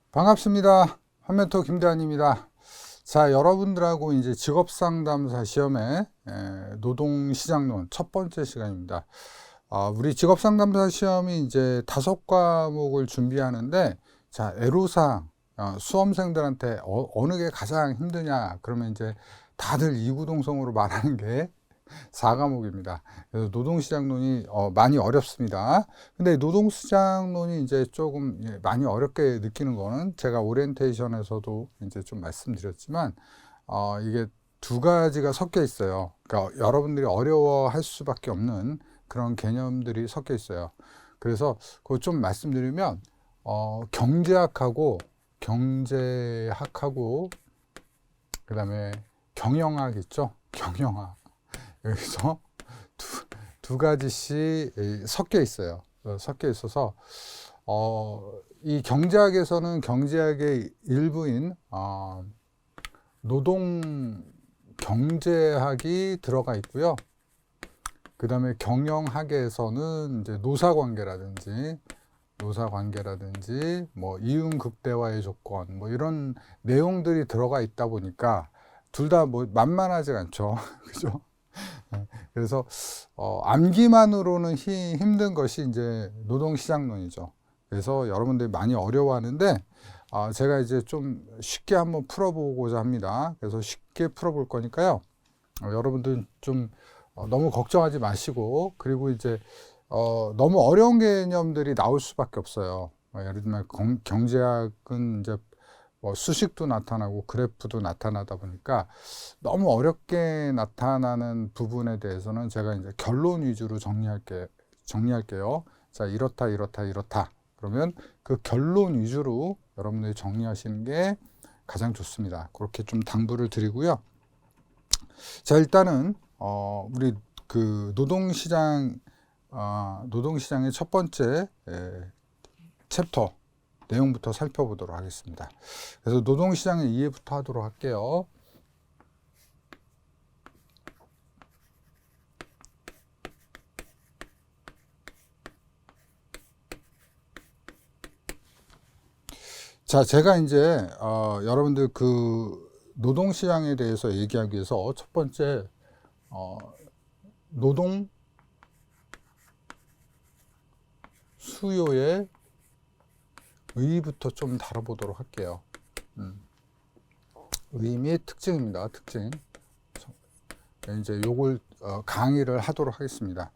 반갑습니다. 환멘토 김대한입니다. 자, 여러분들하고 이제 직업상담사 시험의 노동시장론 첫 번째 시간입니다. 우리 직업상담사 시험이 이제 5과목을 준비하는데, 자, 애로사항, 수험생들한테 어느 게 가장 힘드냐? 그러면 이제 다들 이구동성으로 말하는 게 4과목입니다. 그래서 노동시장론이 많이 어렵습니다. 근데 노동시장론이 이제 조금 많이 어렵게 느끼는 거는 제가 오리엔테이션에서도 이제 좀 말씀드렸지만 이게 두 가지가 섞여 있어요. 그러니까 여러분들이 어려워할 수밖에 없는 그런 개념들이 섞여 있어요. 그래서 그거 좀 말씀드리면 경제학하고 그다음에 경영학 있죠? 경영학. 여기서 두 가지씩 섞여 있어요. 섞여 있어서 이 경제학에서는 경제학의 일부인 노동 경제학이 들어가 있고요. 그 다음에 경영학에서는 이제 노사관계라든지 뭐 이윤극대화의 조건 뭐 이런 내용들이 들어가 있다 보니까 둘 다 뭐 만만하지 않죠. 그죠? 그래서 암기만으로는 힘든 것이 이제 노동시장론이죠. 그래서 여러분들이 많이 어려워하는데 제가 이제 좀 쉽게 한번 풀어보고자 합니다. 그래서 쉽게 풀어볼 거니까요. 여러분들 좀 너무 걱정하지 마시고, 그리고 이제 너무 어려운 개념들이 나올 수밖에 없어요. 예를 들면 경제학은 이제 수식도 나타나고 그래프도 나타나다 보니까 너무 어렵게 나타나는 부분에 대해서는 제가 이제 결론 위주로 정리할게요. 자, 이렇다. 그러면 그 결론 위주로 여러분들이 정리하시는 게 가장 좋습니다. 그렇게 좀 당부를 드리고요. 자, 일단은 우리 그 노동시장의 첫 번째 챕터 내용부터 살펴보도록 하겠습니다. 그래서 노동시장의 이해부터 하도록 할게요. 자, 제가 이제 여러분들 그 노동시장에 대해서 얘기하기 위해서 첫 번째 노동 수요의 의의부터 좀 다뤄보도록 할게요. 의의 및 특징입니다. 특징. 이제 요걸 강의를 하도록 하겠습니다.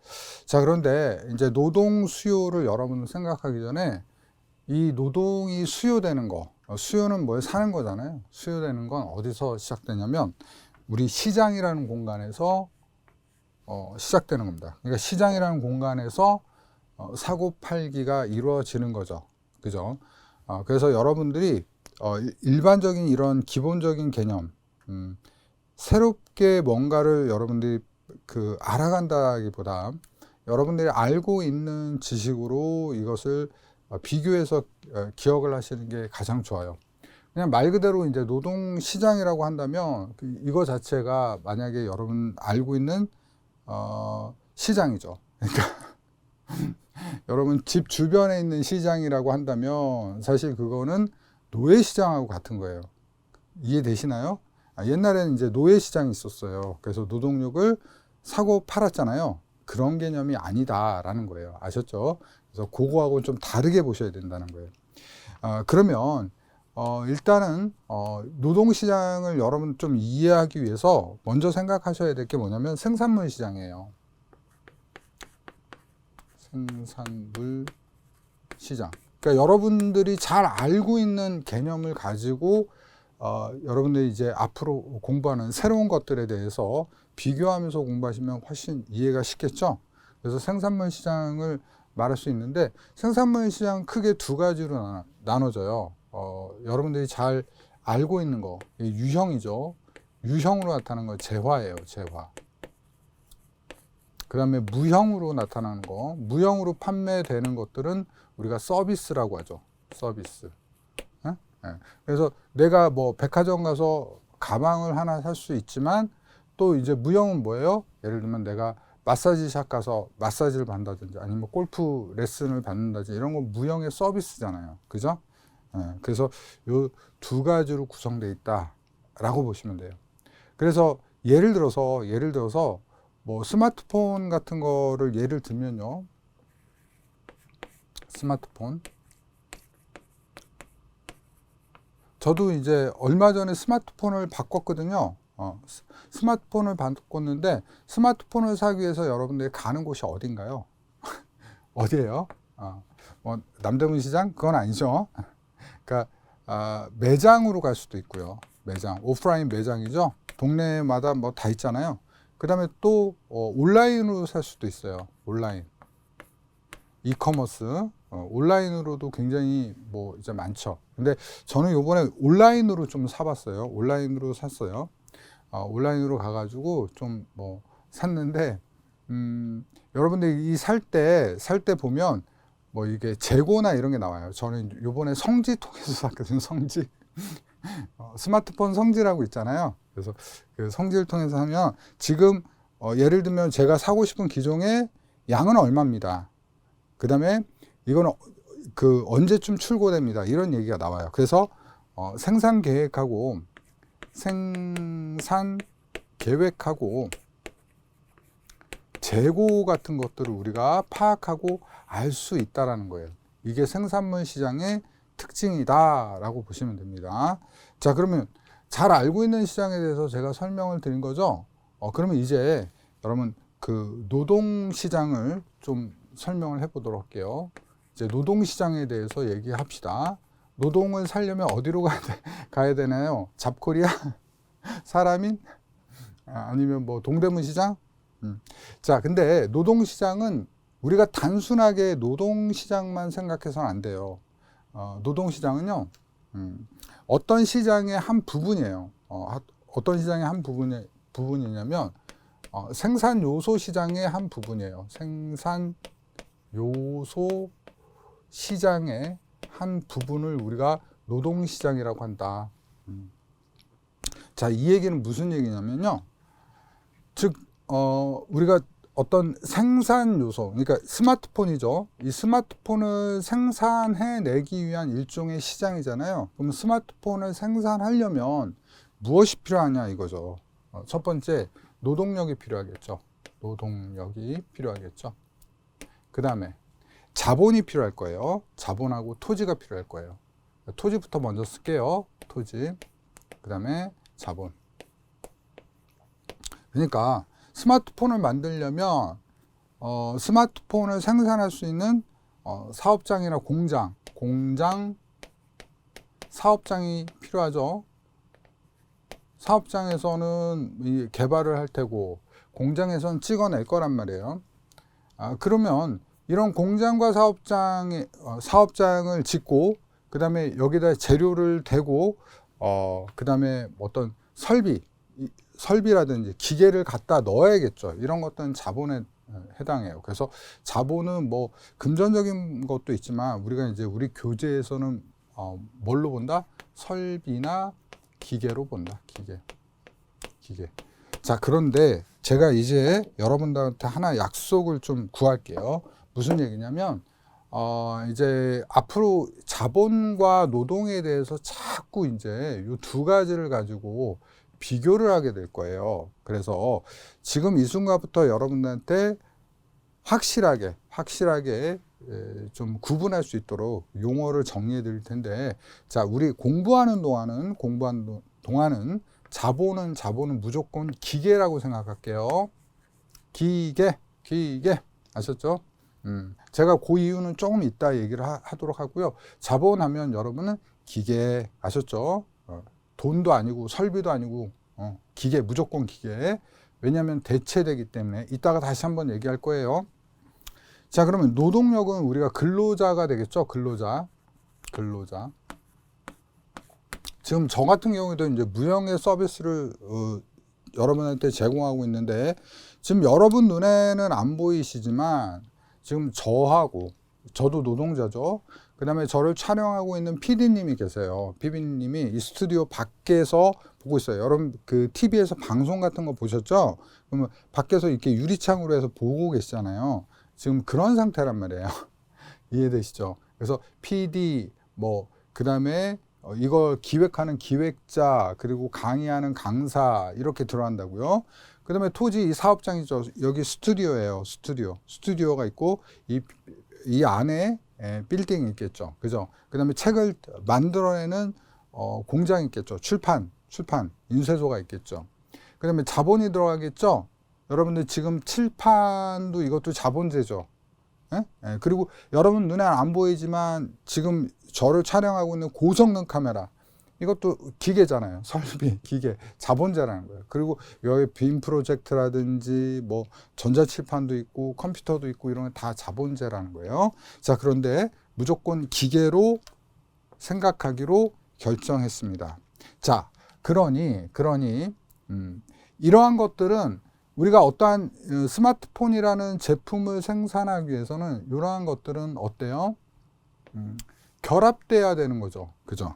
자, 그런데 이제 노동 수요를 여러분 생각하기 전에 이 노동이 수요되는 거, 수요는 뭐에 사는 거잖아요. 수요되는 건 어디서 시작되냐면 우리 시장이라는 공간에서 시작되는 겁니다. 그러니까 시장이라는 공간에서 사고 팔기가 이루어지는 거죠. 그죠? 그래서 여러분들이 일반적인 이런 기본적인 개념, 새롭게 뭔가를 여러분들이 그 알아간다기보다 여러분들이 알고 있는 지식으로 이것을 비교해서 기억을 하시는 게 가장 좋아요. 그냥 말 그대로 이제 노동 시장이라고 한다면 이거 자체가 만약에 여러분 알고 있는 시장이죠. 그러니까 여러분 집 주변에 있는 시장이라고 한다면 사실 그거는 노예시장하고 같은 거예요. 이해되시나요? 옛날에는 이제 노예시장이 있었어요. 그래서 노동력을 사고 팔았잖아요. 그런 개념이 아니다라는 거예요. 아셨죠? 그래서 그거하고 좀 다르게 보셔야 된다는 거예요. 그러면 일단은 노동시장을 여러분 좀 이해하기 위해서 먼저 생각하셔야 될 게 뭐냐면 생산물 시장이에요. 생산물 시장. 그러니까 여러분들이 잘 알고 있는 개념을 가지고 여러분들이 이제 앞으로 공부하는 새로운 것들에 대해서 비교하면서 공부하시면 훨씬 이해가 쉽겠죠. 그래서 생산물 시장을 말할 수 있는데 생산물 시장 크게 두 가지로 나눠져요. 여러분들이 잘 알고 있는 거 유형이죠. 유형으로 나타나는 거 재화예요. 재화. 그 다음에 무형으로 나타나는 거, 무형으로 판매되는 것들은 우리가 서비스라고 하죠. 서비스. 네? 네. 그래서 내가 뭐 백화점 가서 가방을 하나 살 수 있지만 또 이제 무형은 뭐예요? 예를 들면 내가 마사지샵 가서 마사지를 받는다든지 아니면 골프 레슨을 받는다든지 이런 건 무형의 서비스잖아요. 그죠? 그래서 요 두 가지로 구성되어 있다라고 보시면 돼요. 그래서 예를 들어서 뭐 스마트폰 같은 거를 예를 들면요. 스마트폰. 저도 이제 얼마 전에 스마트폰을 바꿨거든요. 스마트폰을 바꿨는데 스마트폰을 사기 위해서 여러분들이 가는 곳이 어딘가요? 어디예요? 뭐 남대문 시장? 그건 아니죠. 그러니까 매장으로 갈 수도 있고요. 매장, 오프라인 매장이죠. 동네마다 뭐 다 있잖아요. 그 다음에 또 온라인으로 살 수도 있어요. 온라인, 이커머스, 온라인으로도 굉장히 뭐 이제 많죠. 근데 저는 요번에 온라인으로 좀 사봤어요. 온라인으로 샀어요. 온라인으로 가가지고 좀 뭐 샀는데, 여러분들이 살 때 보면 뭐 이게 재고나 이런 게 나와요. 저는 요번에 성지 통해서 샀거든요. 성지. 스마트폰 성지라고 있잖아요. 그래서 그 성지를 통해서 하면 지금 예를 들면 제가 사고 싶은 기종의 양은 얼마입니다. 그 다음에 이거는 그 언제쯤 출고됩니다. 이런 얘기가 나와요. 그래서 생산 계획하고 재고 같은 것들을 우리가 파악하고 알 수 있다라는 거예요. 이게 생산물 시장의 특징이다라고 보시면 됩니다. 자, 그러면 잘 알고 있는 시장에 대해서 제가 설명을 드린 거죠. 그러면 이제 여러분 그 노동 시장을 좀 설명을 해보도록 할게요. 이제 노동 시장에 대해서 얘기합시다. 노동을 살려면 어디로 가야 되나요? 잡코리아? 사람인? 아니면 뭐 동대문 시장? 자, 근데 노동 시장은 우리가 단순하게 노동 시장만 생각해서는 안 돼요. 노동 시장은요, 어떤 시장의 한 부분이에요. 어떤 시장의 한 부분이냐면 생산 요소 시장의 한 부분이에요. 생산 요소 시장의 한 부분을 우리가 노동 시장이라고 한다. 자, 이 얘기는 무슨 얘기냐면요. 즉, 우리가 어떤 생산 요소, 그러니까 스마트폰이죠. 이 스마트폰을 생산해내기 위한 일종의 시장이잖아요. 그럼 스마트폰을 생산하려면 무엇이 필요하냐 이거죠. 첫 번째, 노동력이 필요하겠죠. 노동력이 필요하겠죠. 그 다음에 자본이 필요할 거예요. 자본하고 토지가 필요할 거예요. 토지부터 먼저 쓸게요. 토지. 그 다음에 자본. 그러니까 스마트폰을 만들려면 스마트폰을 생산할 수 있는 사업장이나 공장, 사업장이 필요하죠. 사업장에서는 이 개발을 할 테고 공장에서는 찍어낼 거란 말이에요. 그러면 이런 공장과 사업장을 짓고 그 다음에 여기다 재료를 대고 그 다음에 어떤 설비라든지 기계를 갖다 넣어야겠죠. 이런 것들은 자본에 해당해요. 그래서 자본은 뭐 금전적인 것도 있지만 우리가 이제 우리 교재에서는 뭘로 본다? 설비나 기계로 본다. 기계. 자, 그런데 제가 이제 여러분들한테 하나 약속을 좀 구할게요. 무슨 얘기냐면 이제 앞으로 자본과 노동에 대해서 자꾸 이제 이 두 가지를 가지고 비교를 하게 될 거예요. 그래서 지금 이 순간부터 여러분들한테 확실하게 좀 구분할 수 있도록 용어를 정리해 드릴 텐데, 자, 우리 공부하는 동안은 자본은 무조건 기계라고 생각할게요. 기계 아셨죠? 제가 그 이유는 조금 이따 얘기를 하도록 하고요. 자본하면 여러분은 기계 아셨죠? 돈도 아니고 설비도 아니고 기계, 무조건 기계. 왜냐하면 대체되기 때문에. 이따가 다시 한번 얘기할 거예요. 자, 그러면 노동력은 우리가 근로자가 되겠죠. 근로자. 지금 저 같은 경우에도 이제 무형의 서비스를 여러분한테 제공하고 있는데, 지금 여러분 눈에는 안 보이시지만 지금 저도 노동자죠. 그 다음에 저를 촬영하고 있는 PD님이 계세요. PD님이 이 스튜디오 밖에서 보고 있어요. 여러분 그 TV에서 방송 같은 거 보셨죠? 그러면 밖에서 이렇게 유리창으로 해서 보고 계시잖아요. 지금 그런 상태란 말이에요. 이해되시죠? 그래서 PD, 뭐 그 다음에 이걸 기획하는 기획자, 그리고 강의하는 강사 이렇게 들어간다고요. 그 다음에 토지, 이 사업장이죠. 여기 스튜디오예요. 스튜디오가 있고 이 안에 빌딩이 있겠죠. 그죠? 그 다음에 책을 만들어내는 공장이 있겠죠. 출판, 인쇄소가 있겠죠. 그 다음에 자본이 들어가겠죠. 여러분들 지금 칠판도 이것도 자본재죠. 그리고 여러분 눈에 안 보이지만 지금 저를 촬영하고 있는 고성능 카메라, 이것도 기계잖아요. 설비, 기계, 자본재라는 거예요. 그리고 여기 빔 프로젝트라든지 뭐 전자칠판도 있고 컴퓨터도 있고 이런 게 다 자본재라는 거예요. 자, 그런데 무조건 기계로 생각하기로 결정했습니다. 자, 그러니 이러한 것들은 우리가 어떠한 스마트폰이라는 제품을 생산하기 위해서는 이러한 것들은 어때요? 결합돼야 되는 거죠. 그죠?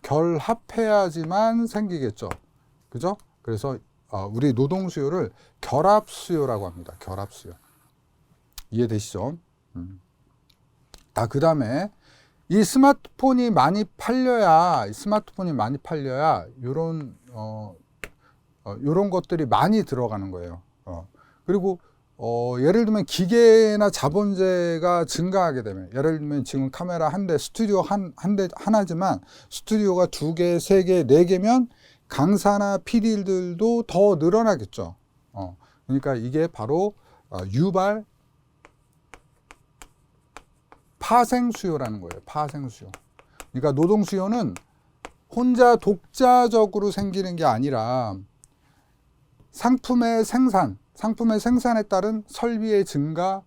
결합해야지만 생기겠죠. 그죠? 그래서 우리 노동 수요를 결합 수요라고 합니다. 결합 수요. 이해되시죠? 그 다음에 이 스마트폰이 많이 팔려야 요런 것들이 많이 들어가는 거예요. 그리고 예를 들면 기계나 자본재가 증가하게 되면, 예를 들면 지금 카메라 한 대, 스튜디오 하나지만 스튜디오가 2개, 3개, 4개면 강사나 PD들도 더 늘어나겠죠. 그러니까 이게 바로 유발 파생 수요라는 거예요. 파생 수요. 그러니까 노동 수요는 혼자 독자적으로 생기는 게 아니라 상품의 생산에 따른 설비의 증가,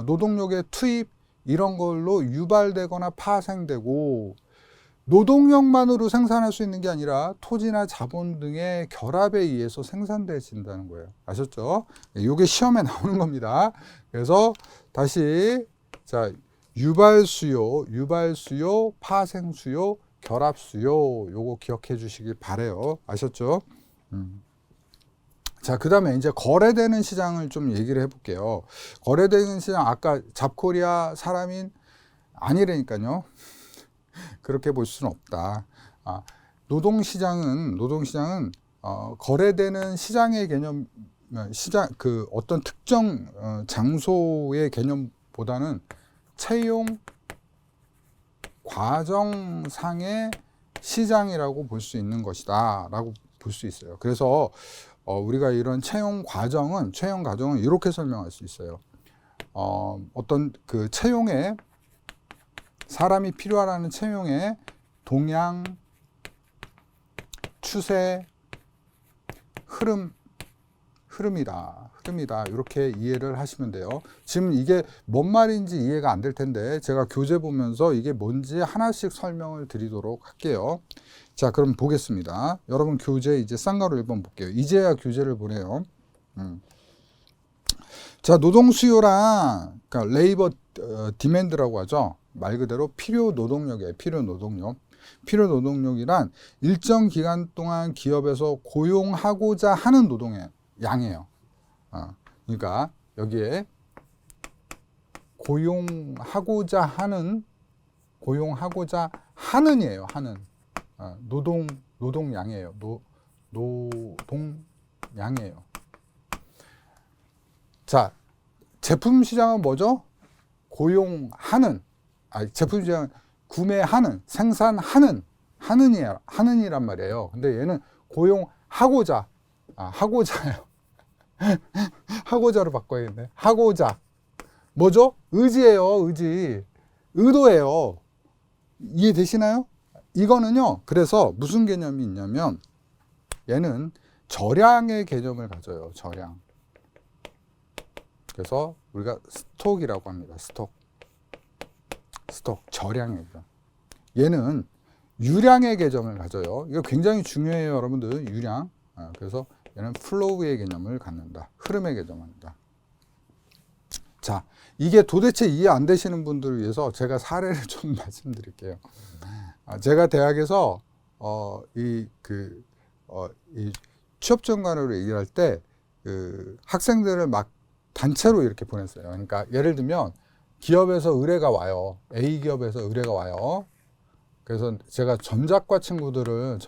노동력의 투입, 이런 걸로 유발되거나 파생되고, 노동력만으로 생산할 수 있는 게 아니라 토지나 자본 등의 결합에 의해서 생산되어진다는 거예요. 아셨죠? 이게 시험에 나오는 겁니다. 그래서 다시, 자, 유발 수요, 파생 수요, 결합 수요, 요거 기억해 주시길 바래요. 아셨죠? 자, 그 다음에 이제 거래되는 시장을 좀 얘기를 해볼게요. 거래되는 시장, 아까 잡코리아 사람인 아니라니까요. 그렇게 볼 수는 없다. 노동시장은 거래되는 시장의 개념, 그 어떤 특정 장소의 개념보다는 채용 과정상의 시장이라고 볼 수 있는 것이다 라고 볼 수 있어요. 그래서 우리가 이런 채용 과정은 이렇게 설명할 수 있어요. 어떤 그 채용에, 사람이 필요하다는 채용의 동향, 추세, 흐름이다. 이렇게 이해를 하시면 돼요. 지금 이게 뭔 말인지 이해가 안 될 텐데 제가 교재 보면서 이게 뭔지 하나씩 설명을 드리도록 할게요. 자, 그럼 보겠습니다. 여러분 교재 이제 쌍가루 1번 볼게요. 이제야 교재를 보네요. 자, 노동 수요랑, 그러니까 레이버 디맨드라고 하죠. 말 그대로 필요 노동력이에요. 필요 노동력이란 일정 기간 동안 기업에서 고용하고자 하는 노동의 양이에요. 그러니까 여기에 고용하고자 하는이에요. 노동량이에요. 노동량이에요. 자, 제품 시장은 뭐죠? 제품 시장은 구매하는, 생산하는, 하는이란 말이에요. 근데 얘는 고용하고자, 하고자요. 하고자로 바꿔야겠네. 하고자. 뭐죠? 의지예요, 의도예요. 이해되시나요? 이거는요, 그래서 무슨 개념이 있냐면, 얘는 절량의 개념을 가져요, 절량. 그래서 우리가 스톡이라고 합니다. 스톡, 절량의 개념. 얘는 유량의 개념을 가져요. 이거 굉장히 중요해요, 여러분들. 유량. 그래서 얘는 플로우의 개념을 갖는다. 흐름의 개념을 갖는다. 자, 이게 도대체 이해 안 되시는 분들을 위해서 제가 사례를 좀 말씀드릴게요. 제가 대학에서 이 취업 전관으로 얘기를 할 때 그 학생들을 막 단체로 이렇게 보냈어요. 그러니까 예를 들면 기업에서 의뢰가 와요. A 기업에서 의뢰가 와요. 그래서 제가 전작과 친구들을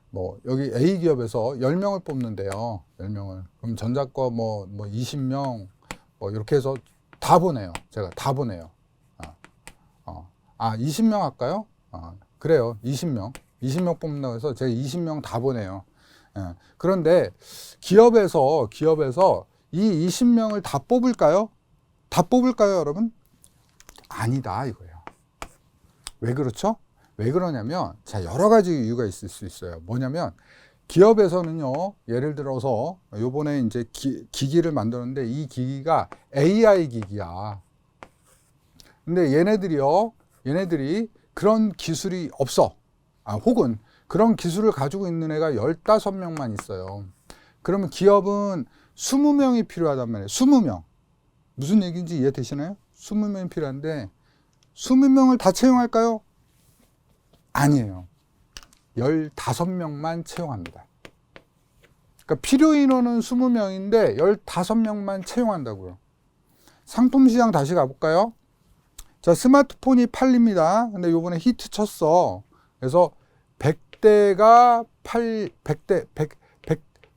뭐 여기 A 기업에서 10명을 뽑는데요. 10명을. 그럼 전작과 뭐 20명 뭐 이렇게 해서 다 보내요. 제가 다 보내요. 20명 할까요? 그래요. 20명 뽑는다고 해서 제가 20명 다 보내요. 예. 그런데 기업에서 이 20명을 다 뽑을까요? 다 뽑을까요, 여러분? 아니다, 이거예요. 왜 그렇죠? 왜 그러냐면, 자, 여러 가지 이유가 있을 수 있어요. 뭐냐면, 기업에서는요, 예를 들어서, 요번에 이제 기기를 만들었는데, 이 기기가 AI 기기야. 근데 얘네들이 그런 기술이 없어. 혹은 그런 기술을 가지고 있는 애가 15명만 있어요. 그러면 기업은 20명이 필요하단 말이에요. 20명. 무슨 얘기인지 이해되시나요? 20명이 필요한데 20명을 다 채용할까요? 아니에요. 15명만 채용합니다. 그러니까 필요 인원은 20명인데 15명만 채용한다고요. 상품 시장 다시 가볼까요? 자, 스마트폰이 팔립니다. 근데 요번에 히트 쳤어. 그래서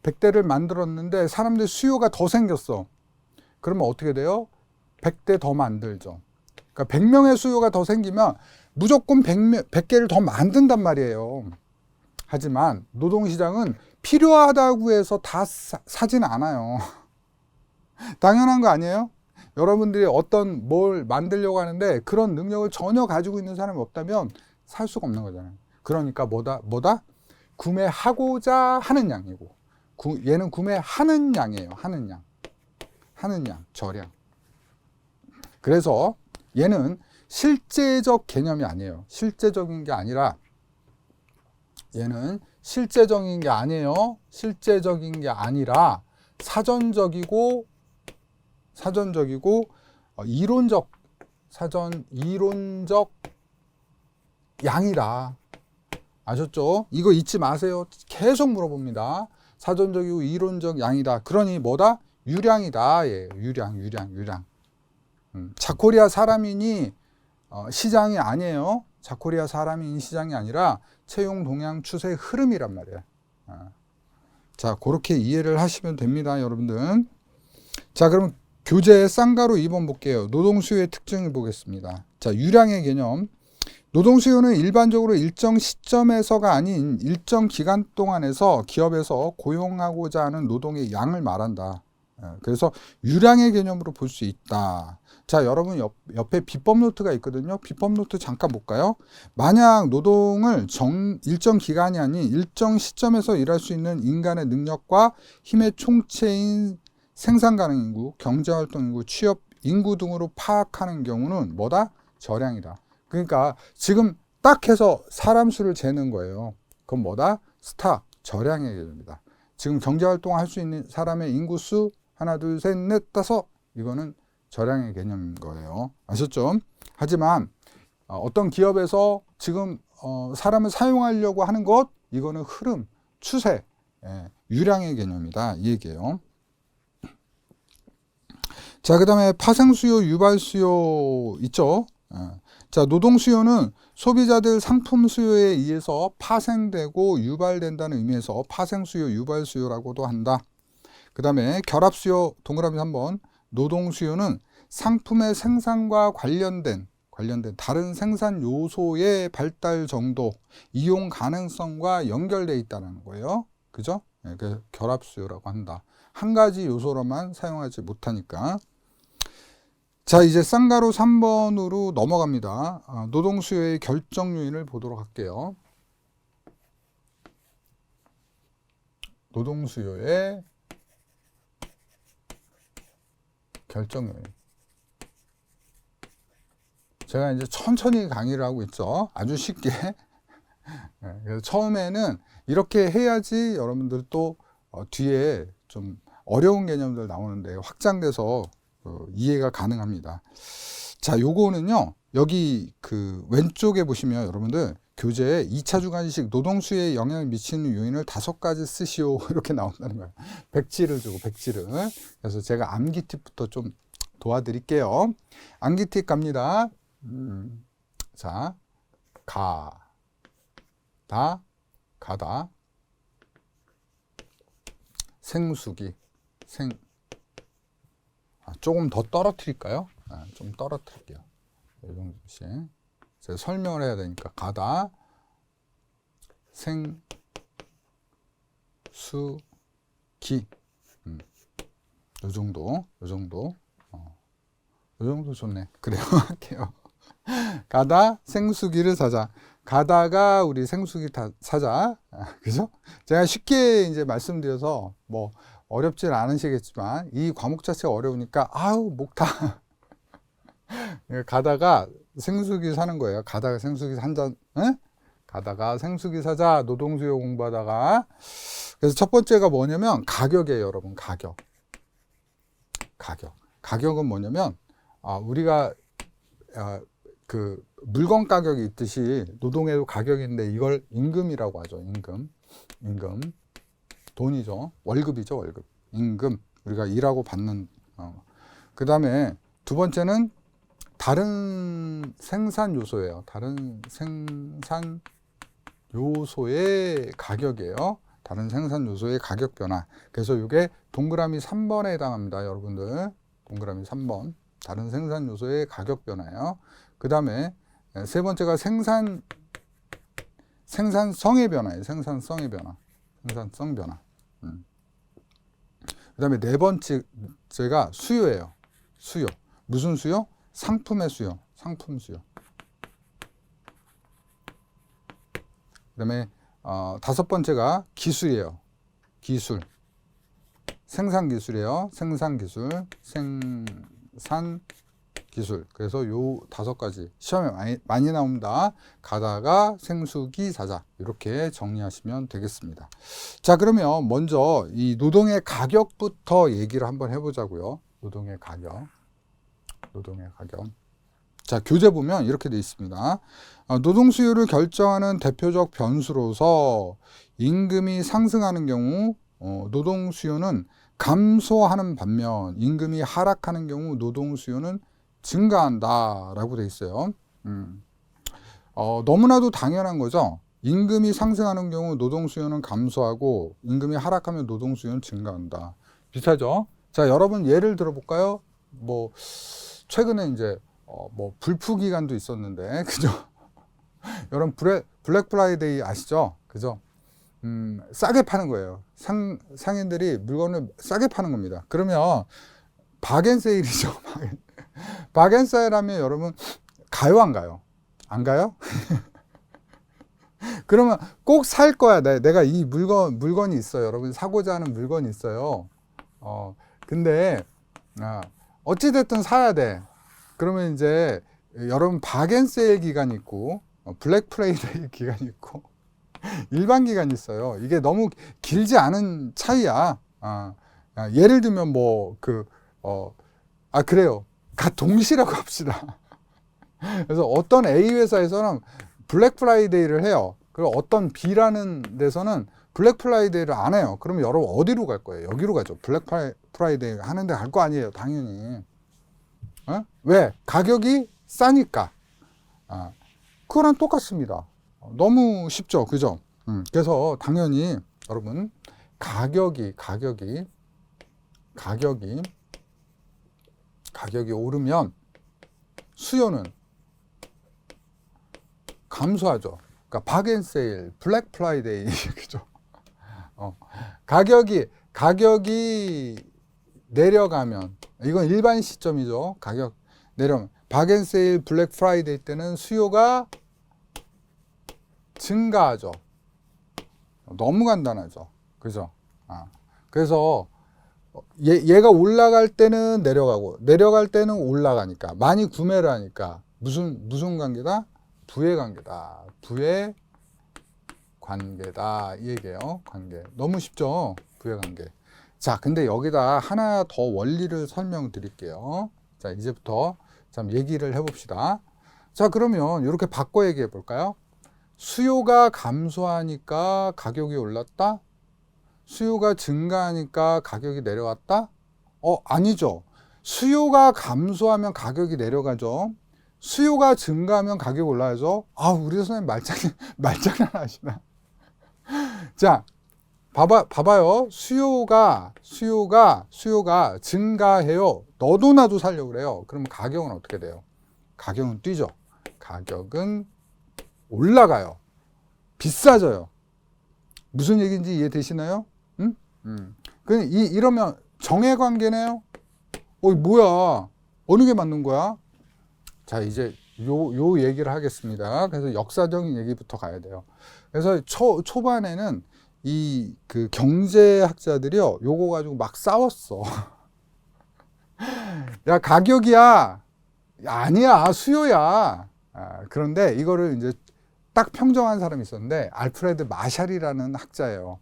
100대를 만들었는데 사람들 수요가 더 생겼어. 그러면 어떻게 돼요? 100대 더 만들죠. 그러니까 100명의 수요가 더 생기면 무조건 100개를 더 만든단 말이에요. 하지만 노동시장은 필요하다고 해서 다 사진 않아요. 당연한 거 아니에요? 여러분들이 어떤 뭘 만들려고 하는데 그런 능력을 전혀 가지고 있는 사람이 없다면 살 수가 없는 거잖아요. 그러니까 뭐다? 구매하고자 하는 양이고 얘는 구매하는 양이에요. 하는 양, 저량. 그래서 얘는 실제적 개념이 아니에요. 실제적인 게 아니라 얘는 실제적인 게 아니에요. 실제적인 게 아니라 사전적이고 이론적 양이다. 아셨죠? 이거 잊지 마세요. 계속 물어봅니다. 사전적이고 이론적 양이다. 그러니 뭐다? 유량이다. 예, 유량. 자코리아 사람이니 시장이 아니에요. 자코리아 사람이니 시장이 아니라 채용 동향 추세 흐름이란 말이에요. 자, 그렇게 이해를 하시면 됩니다, 여러분들. 자, 그럼 교재 쌍가루 2번 볼게요. 노동 수요의 특징을 보겠습니다. 자, 유량의 개념. 노동 수요는 일반적으로 일정 시점에서가 아닌 일정 기간 동안에서 기업에서 고용하고자 하는 노동의 양을 말한다. 그래서 유량의 개념으로 볼 수 있다. 자, 여러분 옆에 비법 노트가 있거든요. 비법 노트 잠깐 볼까요? 만약 노동을 일정 기간이 아닌 일정 시점에서 일할 수 있는 인간의 능력과 힘의 총체인 생산 가능 인구, 경제활동 인구, 취업 인구 등으로 파악하는 경우는 뭐다? 저량이다. 그러니까 지금 딱 해서 사람 수를 재는 거예요. 그건 뭐다? 스탁, 저량의 개념이다. 지금 경제활동을 할 수 있는 사람의 인구수 하나, 둘, 셋, 넷, 다섯 이거는 저량의 개념인 거예요. 아셨죠? 하지만 어떤 기업에서 지금 사람을 사용하려고 하는 것 이거는 흐름, 추세, 유량의 개념이다 이 얘기예요. 자, 그 다음에 파생수요, 유발수요 있죠. 자, 노동수요는 소비자들 상품 수요에 의해서 파생되고 유발된다는 의미에서 파생수요, 유발수요라고도 한다. 그 다음에 결합수요, 동그라미 3번. 노동수요는 상품의 생산과 관련된 다른 생산 요소의 발달 정도, 이용 가능성과 연결되어 있다는 거예요. 그죠? 그래서 결합수요라고 한다. 한 가지 요소로만 사용하지 못하니까. 자, 이제 쌍가루 3번으로 넘어갑니다. 노동수요의 결정 요인을 보도록 할게요. 노동수요의 결정 요인. 제가 이제 천천히 강의를 하고 있죠. 아주 쉽게. 그래서 처음에는 이렇게 해야지 여러분들 또 뒤에 좀 어려운 개념들 나오는데 확장돼서 이해가 가능합니다. 자, 요거는요. 여기 그 왼쪽에 보시면 여러분들 교재에 2차 주관식 노동 수요에 영향을 미치는 요인을 5가지 쓰시오 이렇게 나온다는 거예요. 백지를 주고 백지를. 그래서 제가 암기 팁부터 좀 도와드릴게요. 암기 팁 갑니다. 자, 가다, 생수기, 조금 더 떨어뜨릴까요? 좀 떨어뜨릴게요. 이 정도씩. 제가 설명을 해야 되니까 가다, 생수기. 요 정도. 요 정도 좋네. 그래요. 할게요. 가다 생수기를 사자. 가다가 우리 생수기 사자. 그죠? 제가 쉽게 이제 말씀드려서 뭐 어렵진 않으시겠지만 이 과목 자체가 어려우니까 아우 목 타. 가다가 생수기 사는 거예요. 가다가 생수기 산다. 가다가 생수기 사자. 노동 수요 공부하다가. 그래서 첫 번째가 뭐냐면 가격이에요, 여러분. 가격은 뭐냐면 우리가 그 물건 가격이 있듯이 노동에도 가격이 있는데 이걸 임금이라고 하죠. 임금. 돈이죠. 월급이죠, 월급. 임금. 우리가 일하고 받는. 그 다음에 두 번째는 다른 생산 요소예요. 다른 생산 요소의 가격이에요. 다른 생산 요소의 가격 변화. 그래서 이게 동그라미 3번에 해당합니다, 여러분들. 동그라미 3번. 다른 생산 요소의 가격 변화예요. 그 다음에 세 번째가 생산성의 변화예요. 생산성 변화. 그 다음에 네 번째가 수요예요. 수요. 무슨 수요? 상품의 수요. 상품 수요. 그 다음에 다섯 번째가 기술이에요. 기술. 생산 기술이에요. 생산 기술. 그래서 요 5가지 시험에 많이 나옵니다. 가다가 생수기 사자. 이렇게 정리하시면 되겠습니다. 자, 그러면 먼저 이 노동의 가격부터 얘기를 한번 해보자고요. 노동의 가격. 자, 교재 보면 이렇게 되어 있습니다. 노동 수요를 결정하는 대표적 변수로서 임금이 상승하는 경우 노동 수요는 감소하는 반면 임금이 하락하는 경우 노동 수요는 증가한다 라고 되어 있어요. 너무나도 당연한 거죠. 임금이 상승하는 경우 노동 수요는 감소하고 임금이 하락하면 노동 수요는 증가한다. 비슷하죠? 자, 여러분 예를 들어볼까요? 뭐 최근에 이제 뭐 불프 기간도 있었는데, 그죠? 여러분 블랙 프라이데이 아시죠? 그죠? 싸게 파는 거예요. 상인들이 물건을 싸게 파는 겁니다. 그러면 박앤세일이죠. 박앤세일 하면 여러분 가요, 안 가요? 안 가요? 그러면 꼭 살 거야. 내가 이 물건이 있어요. 여러분 사고자 하는 물건이 있어요. 근데 어찌됐든 사야 돼. 그러면 이제 여러분 박앤세일 기간이 있고 블랙 프라이데이 기간이 있고 일반 기간이 있어요. 이게 너무 길지 않은 차이야. 예를 들면 그래요. 동시라고 합시다. 그래서 어떤 A 회사에서는 블랙 프라이데이를 해요. 그리고 어떤 B라는 데서는 블랙 프라이데이를 안 해요. 그러면 여러분 어디로 갈 거예요? 여기로 가죠. 블랙 프라이데이 하는데 갈 거 아니에요. 당연히. 왜? 가격이 싸니까. 그거랑 똑같습니다. 너무 쉽죠. 그죠? 그래서 당연히 여러분 가격이 오르면 수요는 감소하죠. 그러니까 박앤세일, 블랙 프라이데이 그죠? 가격이 내려가면 이건 일반 시점이죠. 가격 내려가면 박앤세일, 블랙 프라이데이 때는 수요가 증가하죠. 너무 간단하죠. 그죠? 그래서 얘가 올라갈 때는 내려갈 때는 올라가니까 많이 구매를 하니까 무슨 관계다? 부의 관계다. 부의 관계다. 이 얘기예요. 관계. 너무 쉽죠? 부의 관계. 자, 근데 여기다 하나 더 원리를 설명드릴게요. 자, 이제부터 참 얘기를 해봅시다. 자, 그러면 이렇게 바꿔 얘기해 볼까요? 수요가 감소하니까 가격이 올랐다? 수요가 증가하니까 가격이 내려왔다? 아니죠. 수요가 감소하면 가격이 내려가죠. 수요가 증가하면 가격이 올라야죠. 우리 선생님 말장난 하시나? 자, 봐봐요. 수요가 증가해요. 너도 나도 살려고 그래요. 그럼 가격은 어떻게 돼요? 가격은 뛰죠. 가격은 올라가요. 비싸져요. 무슨 얘기인지 이해되시나요? 응? 이러면 정해관계네요? 뭐야? 어느 게 맞는 거야? 자, 이제 요 얘기를 하겠습니다. 그래서 역사적인 얘기부터 가야 돼요. 그래서 초반에는 그 경제학자들이요, 요거 가지고 막 싸웠어. 야, 가격이야. 아니야, 수요야. 그런데 이거를 이제 딱 평정한 사람이 있었는데, 알프레드 마샬이라는 학자예요.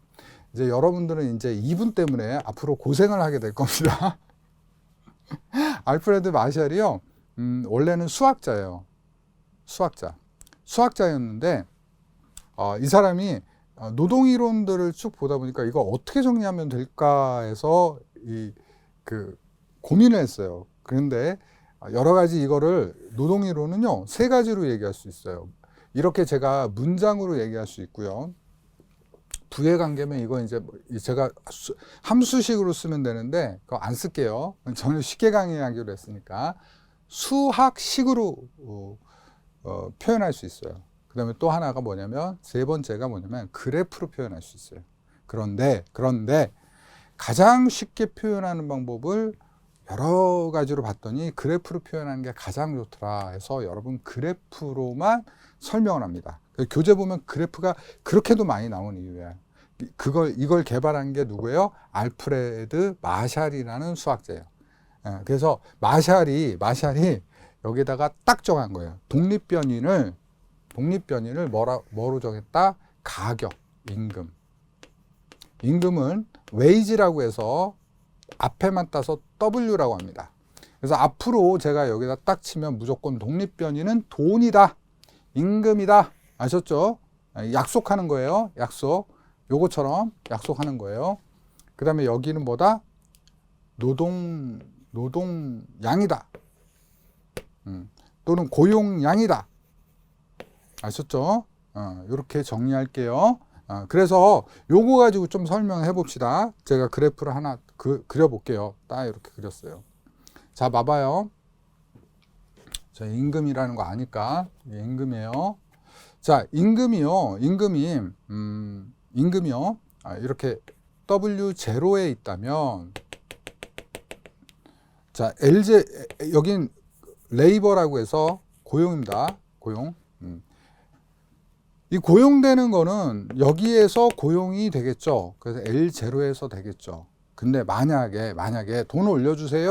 이제 여러분들은 이제 이분 때문에 앞으로 고생을 하게 될 겁니다. 알프레드 마샬이요, 원래는 수학자예요. 수학자였는데, 이 사람이 노동이론들을 쭉 보다 보니까 이거 어떻게 정리하면 될까 해서 고민을 했어요. 그런데 여러 가지 이거를 노동이론은요, 세 가지로 얘기할 수 있어요. 이렇게 제가 문장으로 얘기할 수 있고요. 부회관계면 이거 이제 제가 함수식으로 쓰면 되는데 그거 안 쓸게요. 저는 쉽게 강의하기로 했으니까 수학식으로 표현할 수 있어요. 그 다음에 또 하나가 뭐냐면, 세 번째가 뭐냐면 그래프로 표현할 수 있어요. 그런데 가장 쉽게 표현하는 방법을 여러 가지로 봤더니 그래프로 표현하는 게 가장 좋더라 해서 여러분 그래프로만 설명을 합니다. 교재 보면 그래프가 그렇게도 많이 나오는 이유야. 이걸 개발한 게 누구예요? 알프레드 마샬이라는 수학자예요. 그래서 마샬이 여기다가 딱 정한 거예요. 독립변인을 뭐로 정했다? 가격, 임금. 임금은 wage라고 해서 앞에만 따서 W라고 합니다. 그래서 앞으로 제가 여기다 딱 치면 무조건 독립변인은 돈이다, 임금이다. 아셨죠? 약속하는 거예요. 약속. 요거처럼 약속하는 거예요. 그 다음에 여기는 뭐다? 노동량이다. 또는 고용량이다. 아셨죠? 이렇게 정리할게요. 그래서 요거 가지고 좀 설명해 봅시다. 제가 그래프를 하나 그려볼게요. 딱 이렇게 그렸어요. 자, 봐봐요. 자, 임금이라는 거 아니까 이게 임금이에요. 자, 임금이요. 이렇게 W0에 있다면, 자, 여긴 레이버라고 해서 고용입니다. 고용. 이 고용되는 거는 여기에서 고용이 되겠죠. 그래서 L0에서 되겠죠. 근데 만약에 돈 올려주세요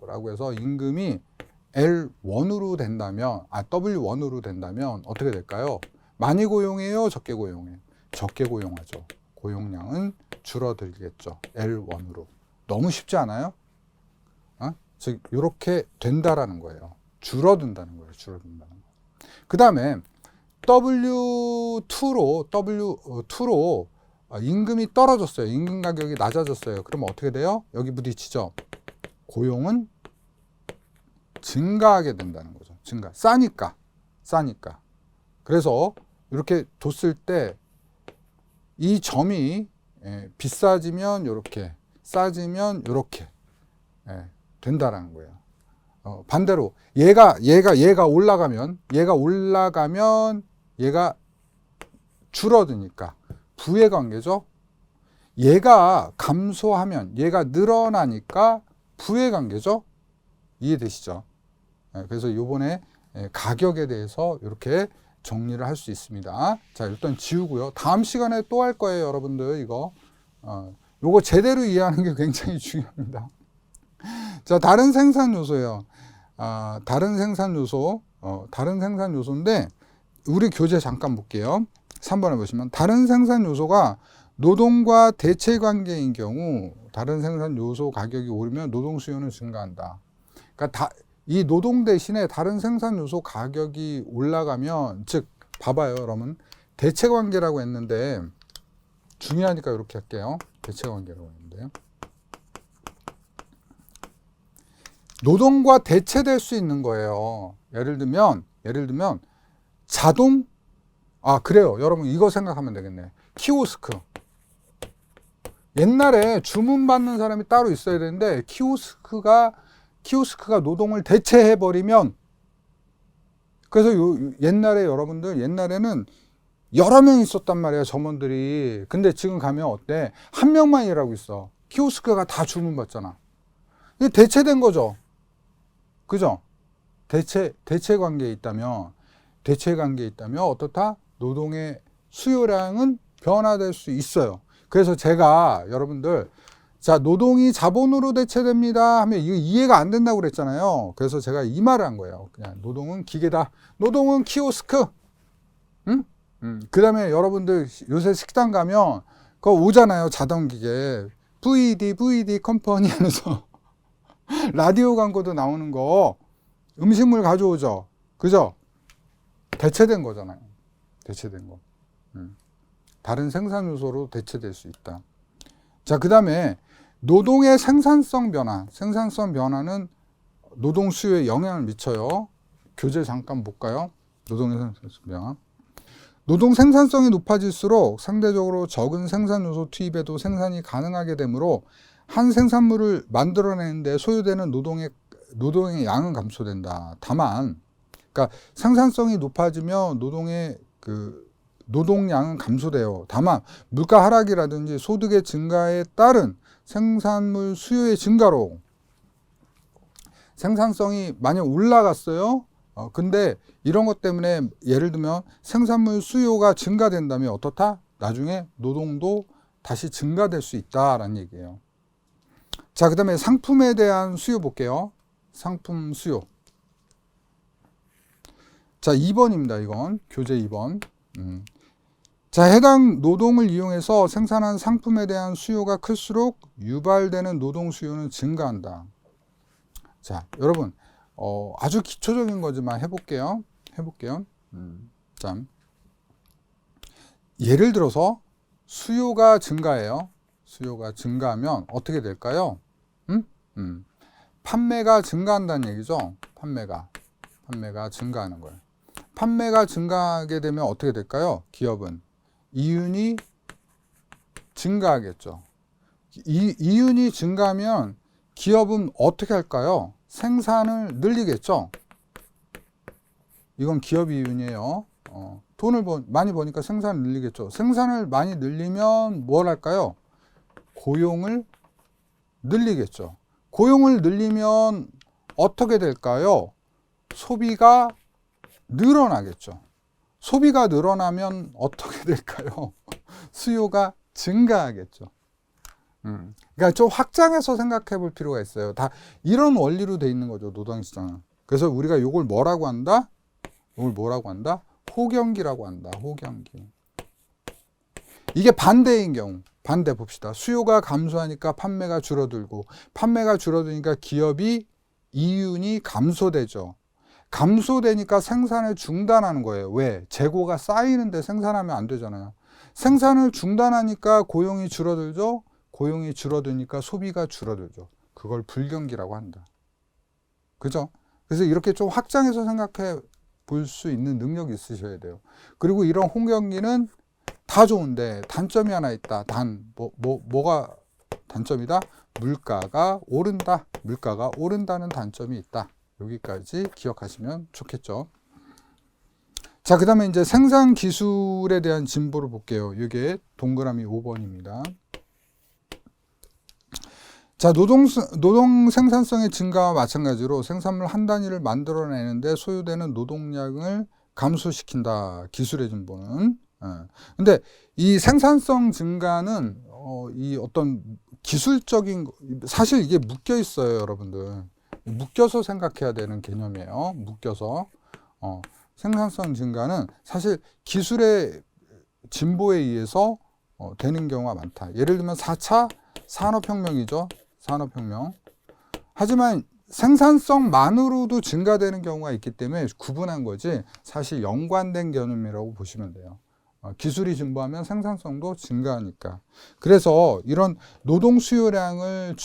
라고 해서 임금이 L1으로 된다면, W1으로 된다면 어떻게 될까요? 많이 고용해요? 적게 고용해요? 적게 고용하죠. 고용량은 줄어들겠죠. L1으로. 너무 쉽지 않아요? 즉 이렇게 된다라는 거예요. 줄어든다는 거예요. 그 다음에 W2로 임금이 떨어졌어요. 임금 가격이 낮아졌어요. 그러면 어떻게 돼요? 여기 부딪히죠. 고용은 증가하게 된다는 거죠. 싸니까. 그래서 이렇게 뒀을 때 이 점이 비싸지면 이렇게, 싸지면 이렇게 된다라는 거예요. 반대로 얘가 올라가면 얘가 줄어드니까 부의 관계죠. 얘가 감소하면 얘가 늘어나니까 부의 관계죠. 이해되시죠? 그래서 이번에 가격에 대해서 이렇게 정리를 할 수 있습니다. 자, 일단 지우고요. 다음 시간에 또 할 거예요, 여러분들. 요거 제대로 이해하는 게 굉장히 중요합니다. 자, 다른 생산 요소예요. 다른 생산 요소인데 우리 교재 잠깐 볼게요. 3번에 보시면 다른 생산 요소가 노동과 대체 관계인 경우 다른 생산 요소 가격이 오르면 노동 수요는 증가한다. 그러니까 이 노동 대신에 다른 생산 요소 가격이 올라가면, 즉 봐봐요, 여러분. 대체 관계라고 했는데 중요하니까 이렇게 할게요. 대체 관계라고 했는데요. 노동과 대체될 수 있는 거예요. 예를 들면 자동, 그래요. 여러분 이거 생각하면 되겠네. 키오스크. 옛날에 주문 받는 사람이 따로 있어야 되는데 키오스크가 노동을 대체해 버리면, 그래서 옛날에 여러분들, 옛날에는 여러 명 있었단 말이에요, 점원들이. 근데 지금 가면 어때? 한 명만 일하고 있어. 키오스크가 다 주문 받잖아. 이게 대체된 거죠. 그죠? 대체 관계에 있다면 어떻다? 노동의 수요량은 변화될 수 있어요. 그래서 제가 여러분들, 자, 노동이 자본으로 대체됩니다 하면 이거 이해가 안 된다고 그랬잖아요. 그래서 제가 이 말을 한 거예요. 그냥 노동은 기계다. 노동은 키오스크. 응? 그 다음에 여러분들 요새 식당 가면 그거 오잖아요. 자동기계. VD 컴퍼니 하면서 라디오 광고도 나오는 거, 음식물 가져오죠. 그죠? 대체된 거잖아요. 대체된 거. 다른 생산 요소로 대체될 수 있다. 자, 그 다음에 노동의 생산성 변화. 생산성 변화는 노동 수요에 영향을 미쳐요. 교재 잠깐 볼까요? 노동의 생산성 변화. 노동 생산성이 높아질수록 상대적으로 적은 생산 요소 투입에도 생산이 가능하게 되므로 한 생산물을 만들어내는데 소요되는 노동의 양은 감소된다. 다만, 그러니까 생산성이 높아지면 노동량은 감소돼요. 다만 물가 하락이라든지 소득의 증가에 따른 생산물 수요의 증가로 생산성이 많이 올라갔어요. 근데 이런 것 때문에 예를 들면 생산물 수요가 증가된다면 어떻다? 나중에 노동도 다시 증가될 수 있다라는 얘기예요. 자, 그 다음에 상품에 대한 수요 볼게요. 상품 수요. 자, 2번입니다. 이건 교재 2번. 자, 해당 노동을 이용해서 생산한 상품에 대한 수요가 클수록 유발되는 노동 수요는 증가한다. 자, 여러분, 아주 기초적인 거지만 해볼게요. 자, 예를 들어서 수요가 증가해요. 수요가 증가하면 어떻게 될까요? 판매가 증가한다는 얘기죠. 판매가 증가하는 거예요. 판매가 증가하게 되면 어떻게 될까요? 기업은 이윤이 증가하겠죠. 이윤이 증가하면 기업은 어떻게 할까요? 생산을 늘리겠죠. 이건 기업 이윤이에요. 돈을 많이 버니까 생산을 늘리겠죠. 생산을 많이 늘리면 뭘 할까요? 고용을 늘리겠죠. 고용을 늘리면 어떻게 될까요? 소비가 늘어나겠죠. 소비가 늘어나면 어떻게 될까요? 수요가 증가하겠죠. 그러니까 좀 확장해서 생각해 볼 필요가 있어요. 다 이런 원리로 돼 있는 거죠, 노동시장은. 그래서 우리가 이걸 뭐라고 한다? 호경기라고 한다. 호경기. 이게 반대인 경우, 반대 봅시다. 수요가 감소하니까 판매가 줄어들고, 판매가 줄어드니까 기업이 이윤이 감소되죠. 감소되니까 생산을 중단하는 거예요. 왜? 재고가 쌓이는데 생산하면 안 되잖아요. 생산을 중단하니까 고용이 줄어들죠. 고용이 줄어드니까 소비가 줄어들죠. 그걸 불경기라고 한다. 그죠? 그래서 이렇게 좀 확장해서 생각해 볼 수 있는 능력이 있으셔야 돼요. 그리고 이런 호경기는 다 좋은데 단점이 하나 있다. 뭐가 단점이다? 물가가 오른다. 물가가 오른다는 단점이 있다. 여기까지 기억하시면 좋겠죠. 자, 그 다음에 이제 생산 기술에 대한 진보를 볼게요. 이게 동그라미 5번입니다. 자, 노동 생산성의 증가와 마찬가지로 생산물 한 단위를 만들어내는데 소요되는 노동량을 감소시킨다. 기술의 진보는. 근데 이 생산성 증가는 이 어떤 기술적인, 사실 이게 묶여 있어요, 여러분들. 묶여서 생각해야 되는 개념이에요. 묶여서. 생산성 증가는 사실 기술의 진보에 의해서 되는 경우가 많다. 예를 들면 4차 산업혁명이죠. 산업혁명. 하지만 생산성만으로도 증가되는 경우가 있기 때문에 구분한 거지 사실 연관된 개념이라고 보시면 돼요. 기술이 증보하면 생산성도 증가하니까. 그래서 이런 노동 수요를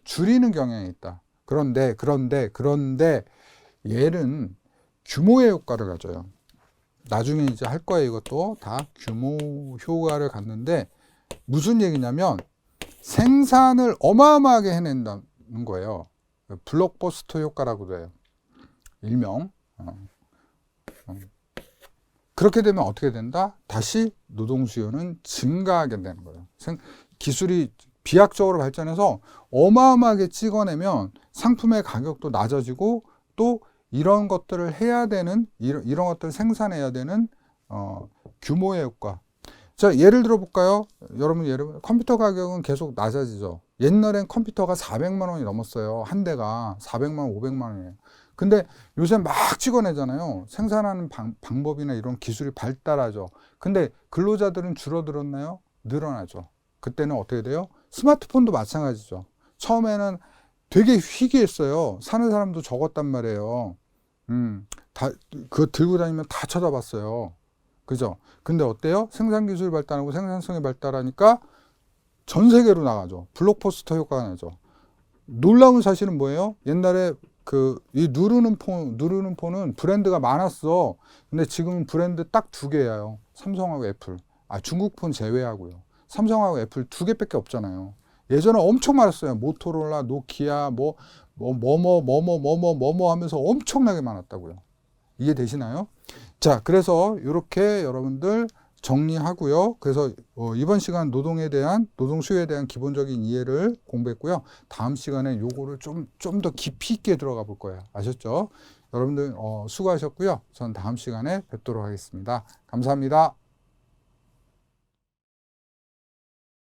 줄이는 경향이 있다. 그런데 얘는 규모의 효과를 가져요. 나중에 이제 할 거예요. 이것도 다 규모 효과를 갖는데 무슨 얘기냐면 생산을 어마어마하게 해낸다는 거예요. 블록버스터 효과라고도 해요. 일명. 그렇게 되면 어떻게 된다? 다시 노동 수요는 증가하게 되는 거예요. 기술이 비약적으로 발전해서 어마어마하게 찍어내면 상품의 가격도 낮아지고 또 이런 것들을 해야 되는, 이런 것들을 생산해야 되는 규모의 효과. 자, 예를 들어 볼까요? 여러분, 컴퓨터 가격은 계속 낮아지죠. 옛날엔 컴퓨터가 400만 원이 넘었어요. 한 대가 400만 원, 500만 원이에요. 근데 요새 막 찍어내잖아요. 생산하는 방법이나 이런 기술이 발달하죠. 근데 근로자들은 줄어들었나요? 늘어나죠. 그때는 어떻게 돼요? 스마트폰도 마찬가지죠. 처음에는 되게 희귀했어요. 사는 사람도 적었단 말이에요. 그거 들고 다니면 다 쳐다봤어요. 그죠? 근데 어때요? 생산 기술이 발달하고 생산성이 발달하니까 전 세계로 나가죠. 블록버스터 효과가 나죠. 놀라운 사실은 뭐예요? 옛날에 이 누르는 폰은 브랜드가 많았어. 근데 지금은 브랜드 딱 2개예요. 삼성하고 애플. 중국 폰 제외하고요. 삼성하고 애플 2개밖에 없잖아요. 예전에 엄청 많았어요. 모토로라, 노키아, 뭐뭐 하면서 엄청나게 많았다고요. 이해되시나요? 자, 그래서 이렇게 여러분들 정리하고요. 그래서 이번 시간 노동 수요에 대한 기본적인 이해를 공부했고요. 다음 시간에 요거를 좀 더 깊이 있게 들어가 볼 거예요. 아셨죠? 여러분들 수고하셨고요. 전 다음 시간에 뵙도록 하겠습니다. 감사합니다.